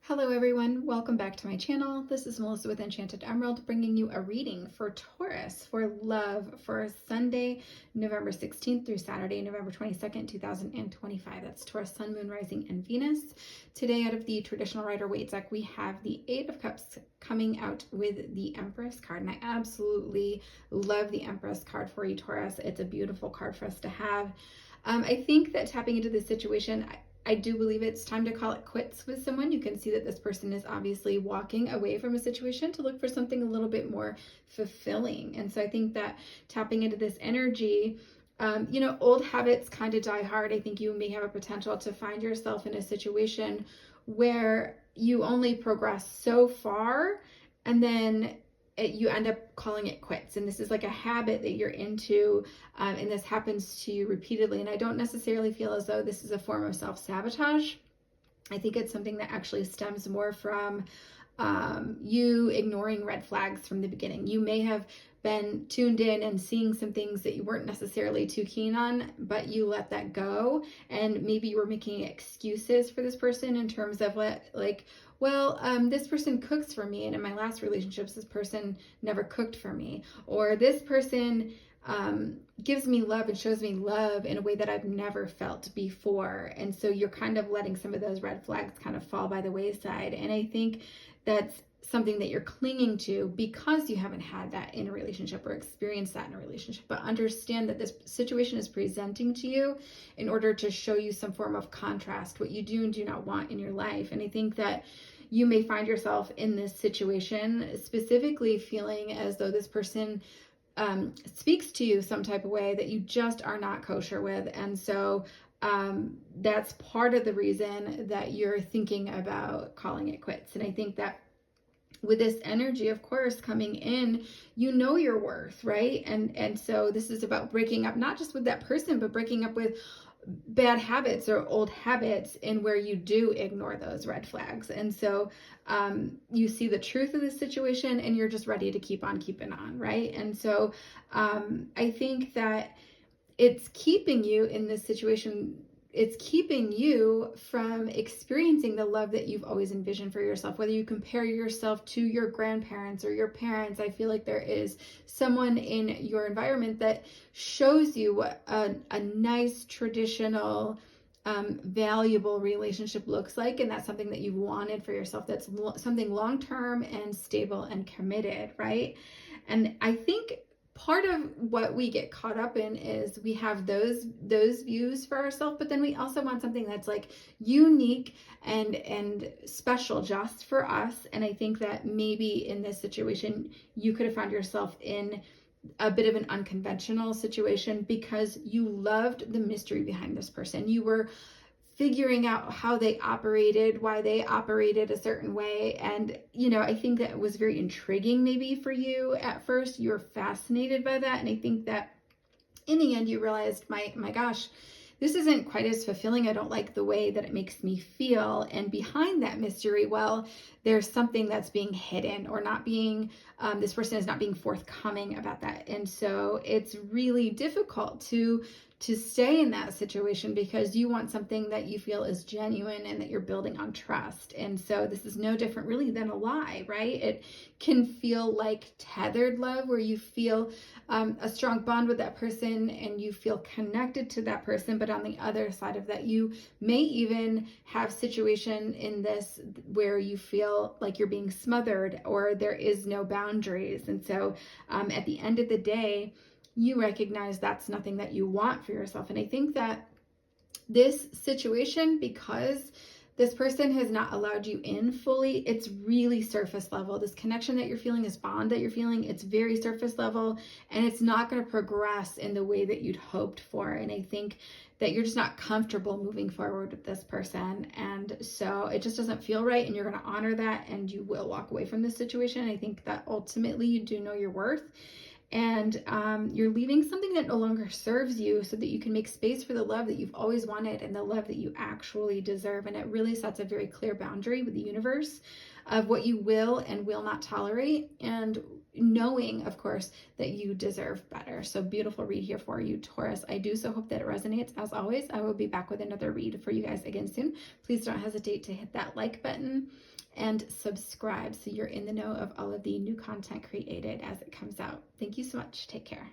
Hello everyone, welcome back to my channel. This is Melissa with Enchanted Emerald bringing you a reading for Taurus for love for Sunday, November 16th through Saturday, November 22nd, 2025. That's Taurus, Sun, Moon, Rising, and Venus. Today out of the traditional Rider-Waite deck, we have the Eight of Cups coming out with the Empress card. And I absolutely love the Empress card for you, Taurus. It's a beautiful card for us to have. I think that tapping into this situation, I do believe it's time to call it quits with someone. You can see that this person is obviously walking away from a situation to look for something a little bit more fulfilling. And so I think that tapping into this energy, old habits kind of die hard. I think you may have a potential to find yourself in a situation where you only progress so far and then you end up calling it quits. And this is like a habit that you're into, and this happens to you repeatedly. And I don't necessarily feel as though this is a form of self-sabotage. I think it's something that actually stems more from you ignoring red flags from the beginning. You may have been tuned in and seeing some things that you weren't necessarily too keen on, but you let that go. And maybe you were making excuses for this person in terms of this person cooks for me, and in my last relationships, this person never cooked for me, or this person gives me love and shows me love in a way that I've never felt before. And so you're kind of letting some of those red flags kind of fall by the wayside. And I think that's something that you're clinging to because you haven't had that in a relationship or experienced that in a relationship. But understand that this situation is presenting to you in order to show you some form of contrast, what you do and do not want in your life. And I think that you may find yourself in this situation specifically feeling as though this person speaks to you some type of way that you just are not kosher with. And so that's part of the reason that you're thinking about calling it quits. And I think that with this energy, of course, coming in, you know your worth, right? And so this is about breaking up, not just with that person, but breaking up with bad habits or old habits in where you do ignore those red flags. And so you see the truth of the situation and you're just ready to keep on keeping on, right? And so I think that it's keeping you in this situation. It's keeping you from experiencing the love that you've always envisioned for yourself. Whether you compare yourself to your grandparents or your parents, I feel like there is someone in your environment that shows you what a nice, traditional, valuable relationship looks like. And that's something that you've wanted for yourself. That's something long-term and stable and committed, right? And I think part of what we get caught up in is we have those views for ourselves, but then we also want something that's like unique and special just for us. And I think that maybe in this situation, you could have found yourself in a bit of an unconventional situation because you loved the mystery behind this person. You were figuring out how they operated, why they operated a certain way. And, I think that was very intriguing maybe for you at first. You were fascinated by that. And I think that in the end, you realized, my gosh, this isn't quite as fulfilling. I don't like the way that it makes me feel. And behind that mystery, well, there's something that's being hidden or not being, this person is not being forthcoming about that. And so it's really difficult to stay in that situation because you want something that you feel is genuine and that you're building on trust. And so this is no different really than a lie, right? It can feel like tethered love where you feel a strong bond with that person and you feel connected to that person. But on the other side of that, you may even have situation in this where you feel like you're being smothered or there is no boundaries. And so at the end of the day, you recognize that's nothing that you want for yourself. And I think that this situation, because this person has not allowed you in fully, it's really surface level. This connection that you're feeling, this bond that you're feeling, it's very surface level and it's not going to progress in the way that you'd hoped for. And I think that you're just not comfortable moving forward with this person. And so it just doesn't feel right. And you're going to honor that and you will walk away from this situation. I think that ultimately you do know your worth. And you're leaving something that no longer serves you so that you can make space for the love that you've always wanted and the love that you actually deserve. And it really sets a very clear boundary with the universe of what you will and will not tolerate, and knowing, of course, that you deserve better. So beautiful read here for you, Taurus. I do so hope that it resonates. As always, I will be back with another read for you guys again soon. Please don't hesitate to hit that like button and subscribe so you're in the know of all of the new content created as it comes out. Thank you so much. Take care.